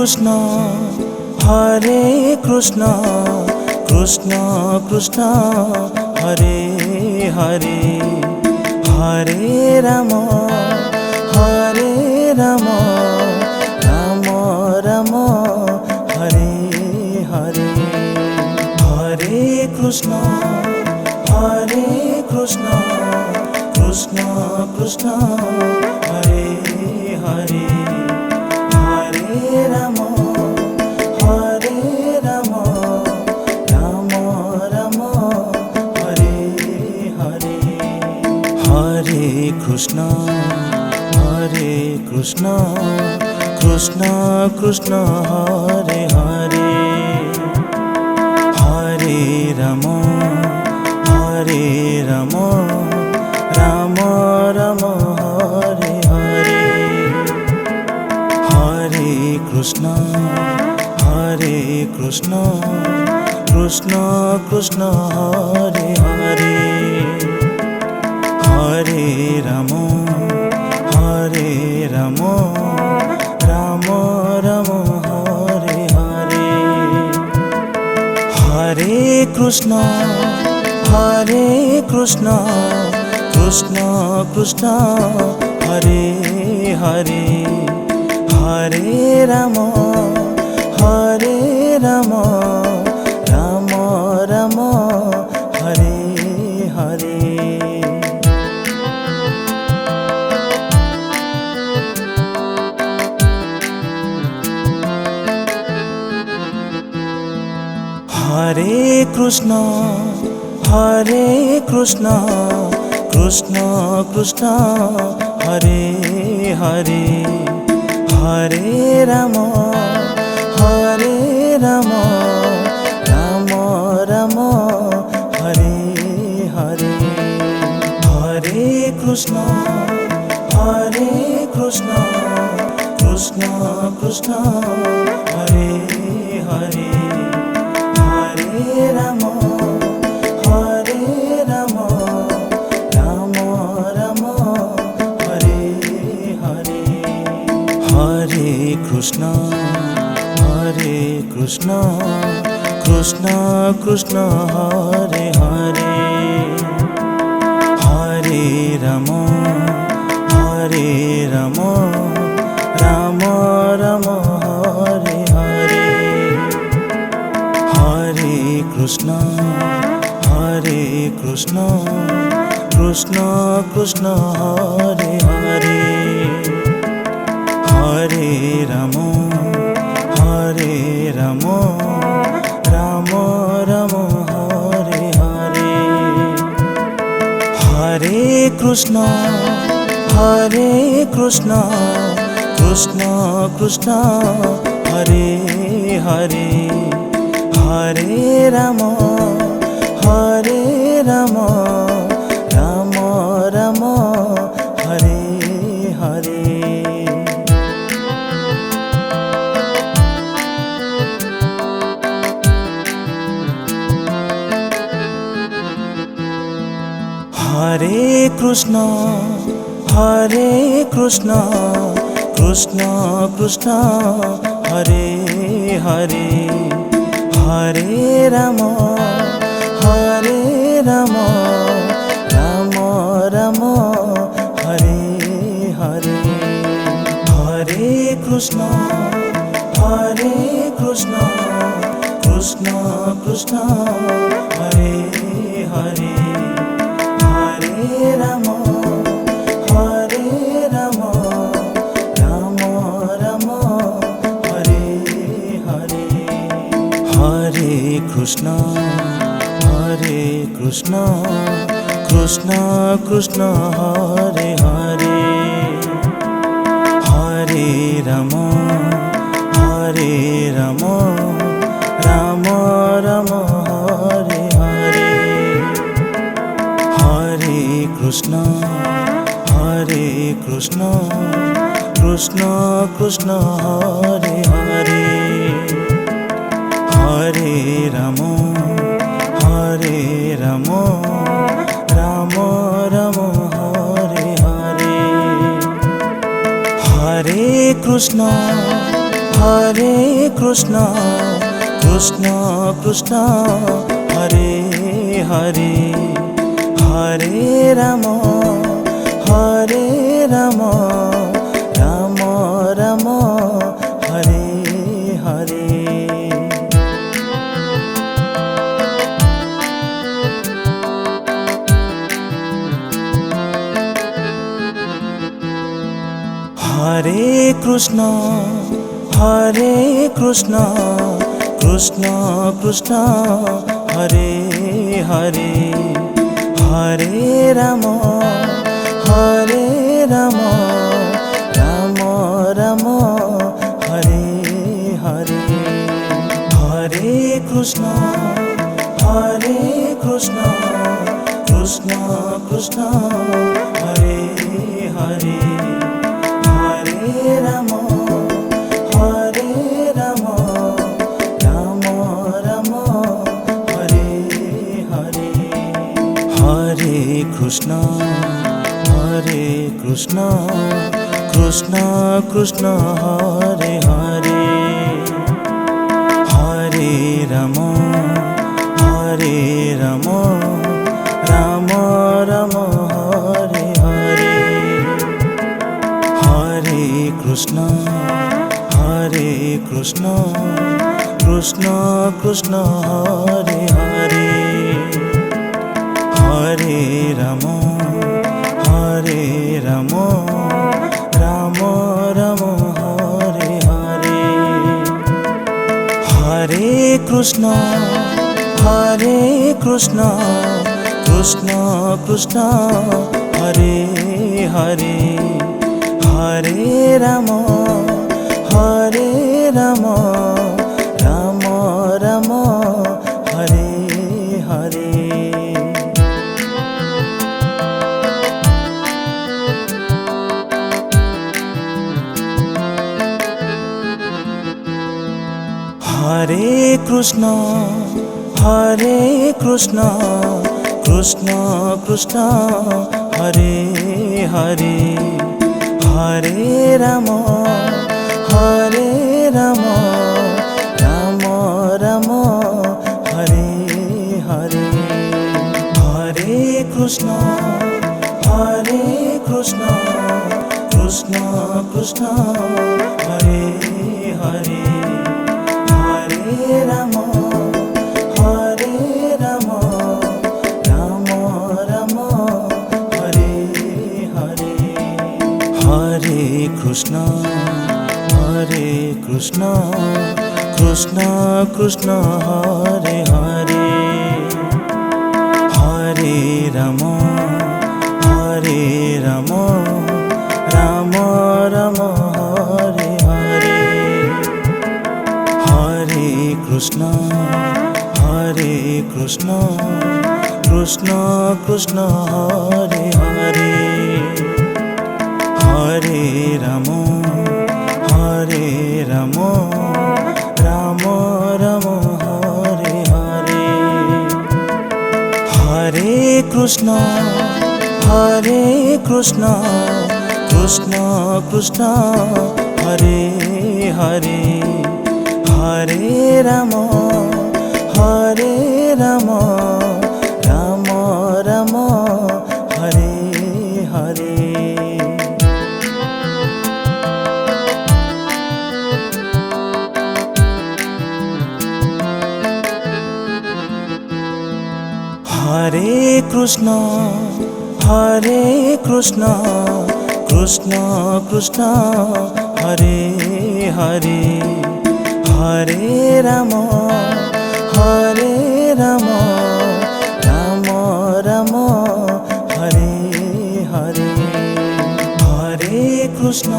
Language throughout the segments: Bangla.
कृष्ण हरे कृष्ण कृष्ण कृष्ण हरे हरे हरे राम राम राम हरे हरे हरे कृष्ण कृष्ण कृष्ण हरे हरे हरे राम राम राम हरे हरे हरे कृष्ण कृष्ण कृष्ण हरे हरे हरे राम राम राम हरे हरे हरे कृष्ण कृष्ण कृष्ण हरे हरे हरे राम राम राम हरे हरे हरे कृष्ण कृष्ण कृष्ण हरे हरे हरे राम राम राम हरे हरे हरे कृष्ण कृष्ण कृष्ण हरे हरे हरे राम राम राम हरे हरे हरे कृष्ण कृष्ण कृष्ण हरे हरे हरे राम राम हरे हरे हरे कृष्ण कृष्ण कृष्ण हरे हरे हरे राम राम राम हरे हरे हरे कृष्ण कृष्ण हरे हरे हरे राम राम राम हरे हरे हरे कृष्ण कृष्ण हरे हरे हरे राम राम राम हरे हरे हरे कृष्ण कृष्ण हरे हरे हरे राम राम राम हरे हरे हरे कृष्ण कृष्ण हरे हरे हरे राम राम हरे हरे हरे कृष्ण कृष्ण हरे हरे हरे राम राम राम हरे हरे हरे कृष्ण कृष्ण हरे हरे हरे राम राम राम हरे हरे हरे कृष्ण হরে কৃষ্ণ কৃষ্ণ কৃষ্ণ হরে হরে হরে রাম হরে রাম রাম রাম হরে হরে। হরে কৃষ্ণ কৃষ্ণ কৃষ্ণ হরে হরে হরে রাম রাম রাম হরে হরে। হরে কৃষ্ণ কৃষ্ণ কৃষ্ণ কৃষ্ণ হরে হরে হরে রাম রাম রাম হরে হরে। হরে কৃষ্ণ কৃষ্ণ কৃষ্ণ কৃষ্ণ হরে হরে হরে রাম রাম রাম রাম হরে হরে। হরে কৃষ্ণ কৃষ্ণ কৃষ্ণ কৃষ্ণ হরে হরে হরে রাম রাম রাম রাম হরে হরে। হরে কৃষ্ণ কৃষ্ণ কৃষ্ণ কৃষ্ণ হরে হরে হরে রাম রাম রাম রাম হরে হরে। হরে কৃষ্ণ কৃষ্ণ কৃষ্ণ কৃষ্ণ হরে হরে হরে রাম রাম রাম রাম হরে হরে। হরে কৃষ্ণ কৃষ্ণ কৃষ্ণ কৃষ্ণ হরে হরে হরে রাম রাম রাম রাম হরে হরে। হরে কৃষ্ণ কৃষ্ণ কৃষ্ণ কৃষ্ণ হরে হরে হরে রাম রাম রাম রাম হরে হরে। হরে কৃষ্ণ কৃষ্ণ কৃষ্ণ কৃষ্ণ হরে হরে হরে রাম রাম রাম রাম হরে হরে। হরে কৃষ্ণ কৃষ্ণ কৃষ্ণ কৃষ্ণ হরে হরে হরে রাম রাম রাম রাম হরে হরে। হরে কৃষ্ণ কৃষ্ণ কৃষ্ণ কৃষ্ণ হরে হরে হরে রাম রাম রাম রাম হরে হরে। হরে কৃষ্ণ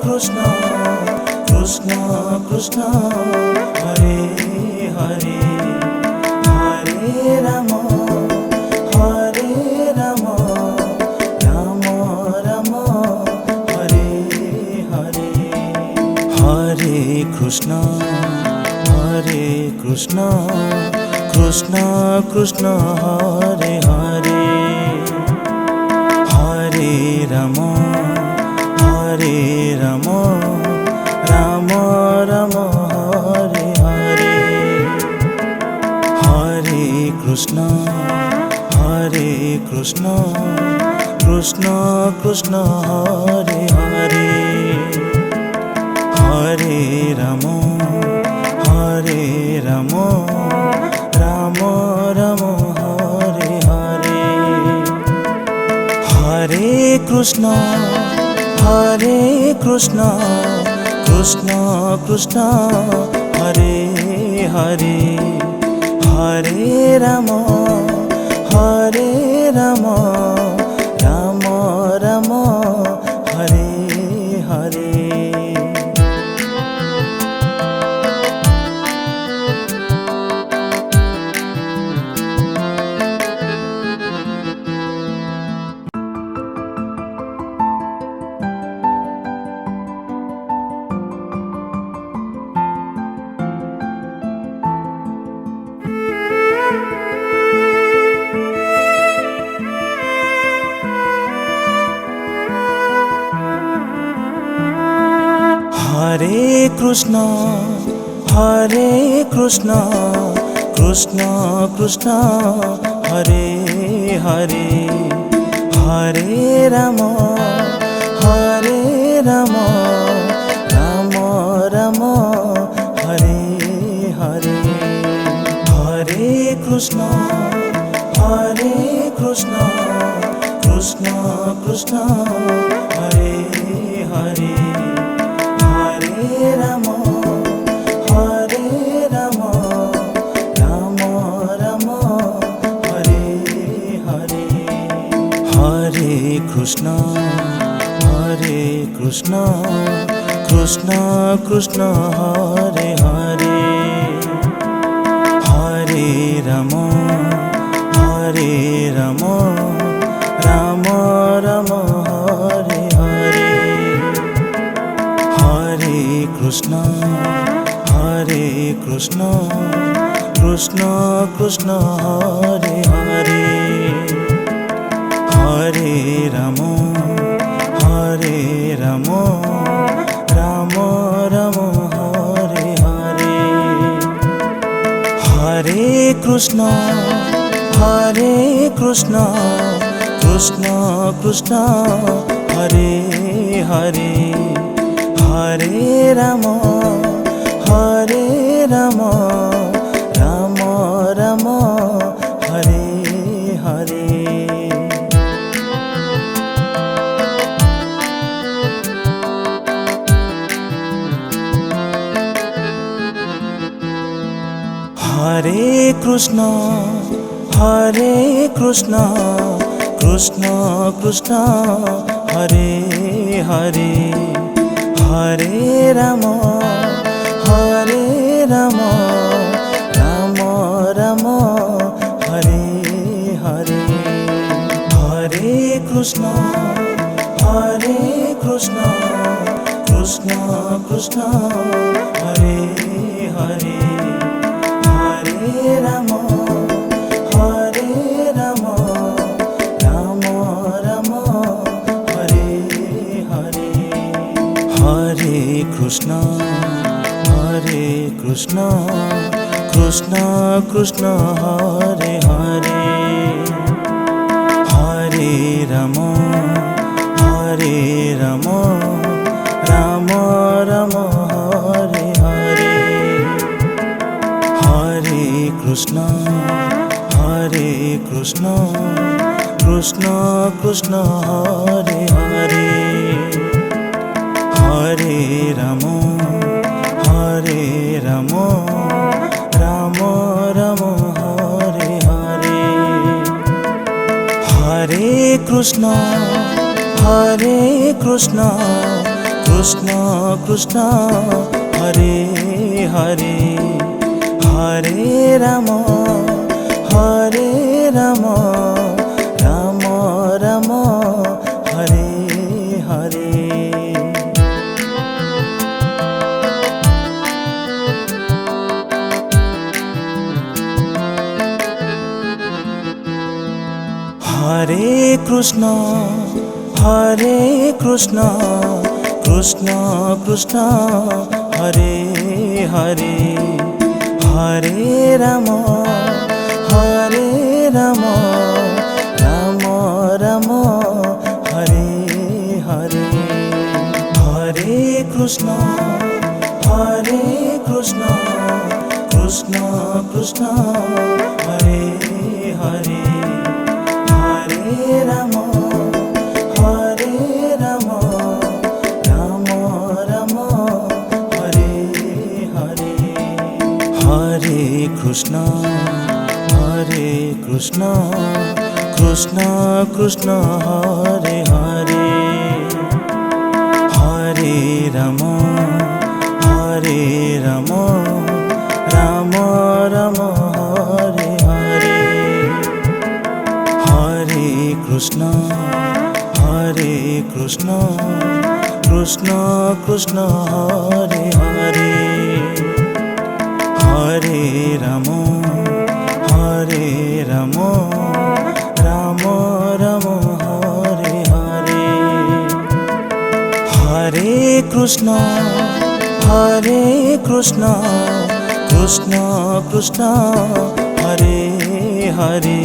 কৃষ্ণ কৃষ্ণ কৃষ্ণ হরে হরে হরে রাম রাম রাম রাম হরে হরে। হরে কৃষ্ণ কৃষ্ণ কৃষ্ণ কৃষ্ণ হরে হরে হরে রাম রাম কৃষ্ণ কৃষ্ণ কৃষ্ণ হরে হরে হরে রাম রাম রাম হরে হরে হরে কৃষ্ণ কৃষ্ণ কৃষ্ণ হরে হরে হরে রাম রাম রাম হরে হরে হরে কৃষ্ণ কৃষ্ণ কৃষ্ণ হরে হরে হরে রাম রাম রাম হরে হরে হরে কৃষ্ণ কৃষ্ণ কৃষ্ণ হরে হরে হরে রাম রাম রাম হরে হরে হরে কৃষ্ণ কৃষ্ণ কৃষ্ণ হরে হরে হরে রাম রাম রাম হরে হরে হরে কৃষ্ণ কৃষ্ণ কৃষ্ণ হরে হরে হরে রাম রাম রাম হরে হরে হরে কৃষ্ণ কৃষ্ণ কৃষ্ণ হরে হরে হরে রাম রাম রাম হরে হরে হরে কৃষ্ণ কৃষ্ণ কৃষ্ণ হরে হরে হরে রাম রাম রাম হরে হরে হরে কৃষ্ণ কৃষ্ণ হরে হরে হরে রাম রাম রাম হরে হরে হরে কৃষ্ণ কৃষ্ণ হরে হরে হরে রাম রাম রাম হরে হরে হরে কৃষ্ণ কৃষ্ণ হরে হরে হরে রাম রাম রাম হরে হরে হরে কৃষ্ণ কৃষ্ণ হরে হরে হরে রাম রাম রাম হরে হরে হরে কৃষ্ণ কৃষ্ণ হরে হরে হরে রাম রাম রাম হরে হরে। হরে কৃষ্ণ কৃষ্ণ কৃষ্ণ হরে হরে। হরে রাম রাম রাম হরে হরে। হরে কৃষ্ণ কৃষ্ণ কৃষ্ণ হরে হরে। হরে রাম রাম রাম হরে হরে। হরে কৃষ্ণ কৃষ্ণ কৃষ্ণ হরে হরে। হরে রাম রাম রাম হরে হরে। হরে কৃষ্ণ কৃষ্ণ কৃষ্ণ হরে হরে।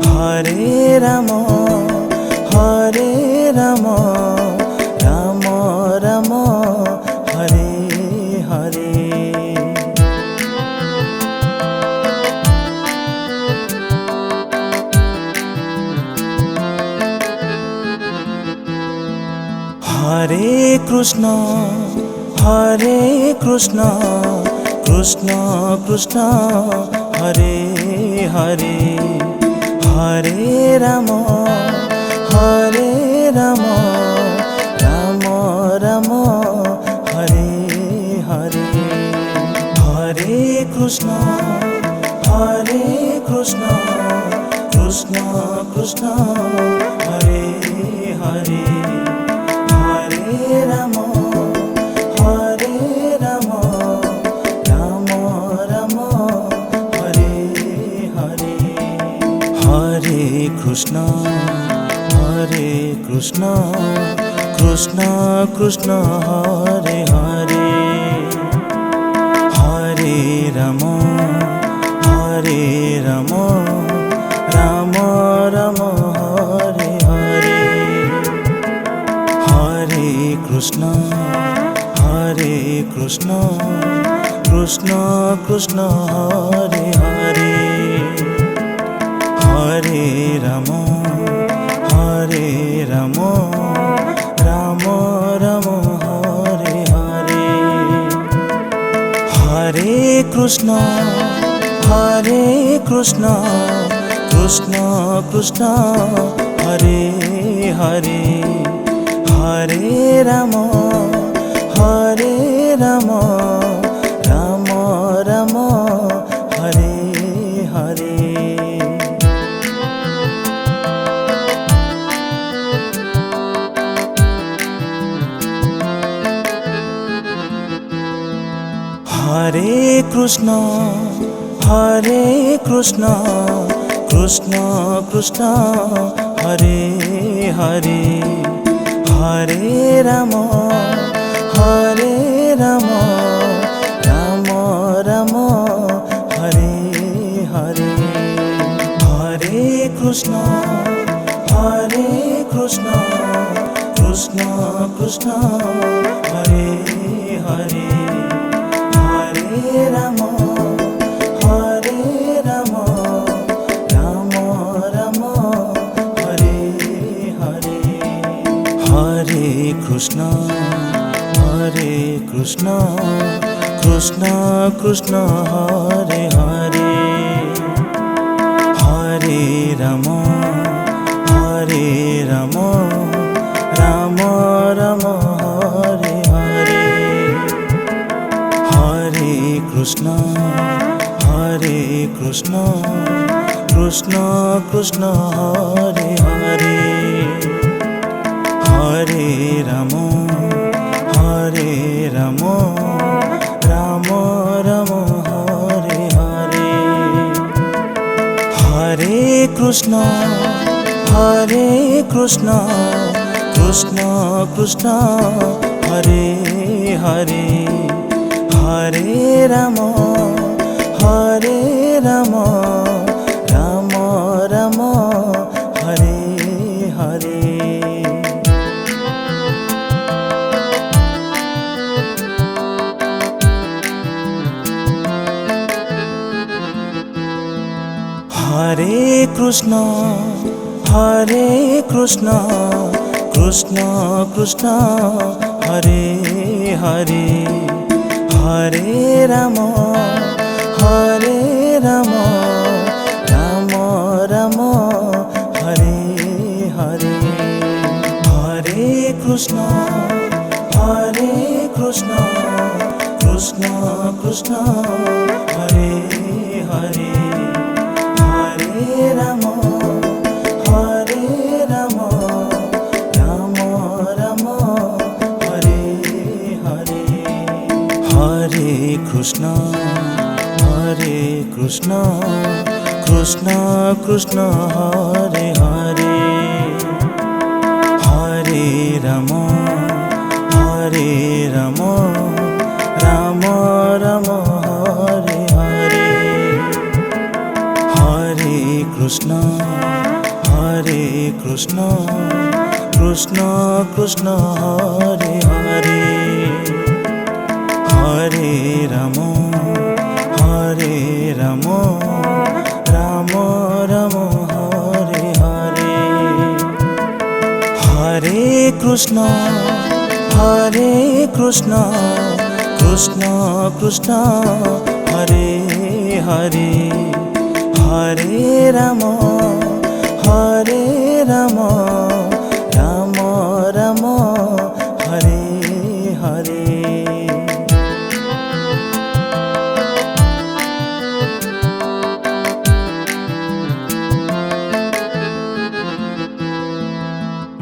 হরে রাম রাম রাম হরে হরে। হরে কৃষ্ণ কৃষ্ণ কৃষ্ণ হরে হরে। হরে রাম রাম রাম হরে হরে। হরে কৃষ্ণ কৃষ্ণ কৃষ্ণ হরে হরে। হরে রাম রাম রাম হরে হরে। হরে কৃষ্ণ কৃষ্ণ কৃষ্ণ হরে হরে। হরে রাম রাম রাম হরে হরে। হরে কৃষ্ণ কৃষ্ণ কৃষ্ণ হরে হরে। হরে রাম রাম রাম হরে হরে। হরে কৃষ্ণ কৃষ্ণ কৃষ্ণ হরে হরে। হরে রাম রাম রাম হরে হরে। হরে কৃষ্ণ কৃষ্ণ কৃষ্ণ হরে হরে। হরে রাম রাম রাম হরে হরে। হরে কৃষ্ণ কৃষ্ণ কৃষ্ণ হরে হরে। হরে রাম রাম রাম হরে হরে। হরে কৃষ্ণ কৃষ্ণ হরে হরে। হরে রাম রাম হরে হরে। হরে কৃষ্ণ কৃষ্ণ হরে হরে। হরে রাম রাম রাম হরে হরে। হরে কৃষ্ণ কৃষ্ণ কৃষ্ণ হরে হরে। হরে রাম রাম রাম হরে হরে। হরে কৃষ্ণ হরে কৃষ্ণ কৃষ্ণ কৃষ্ণ হরে হরে, হরে রাম হরে রাম রাম রাম হরে হরে। হরে কৃষ্ণ হরে কৃষ্ণ কৃষ্ণ কৃষ্ণ হরে হরে, হরে রাম হরে রাম রাম রাম হরে হরে। হরে কৃষ্ণ হরে কৃষ্ণ কৃষ্ণ কৃষ্ণ হরে হরে, হরে রাম হরে রাম রাম রাম হরে হরে। হরে কৃষ্ণ হরে কৃষ্ণ কৃষ্ণ কৃষ্ণ হরে হরে, হরে রাম হরে রাম রাম রাম হরে হরে। হরে কৃষ্ণ হরে কৃষ্ণ কৃষ্ণ কৃষ্ণ হরে হরে, হরে রাম হরে রাম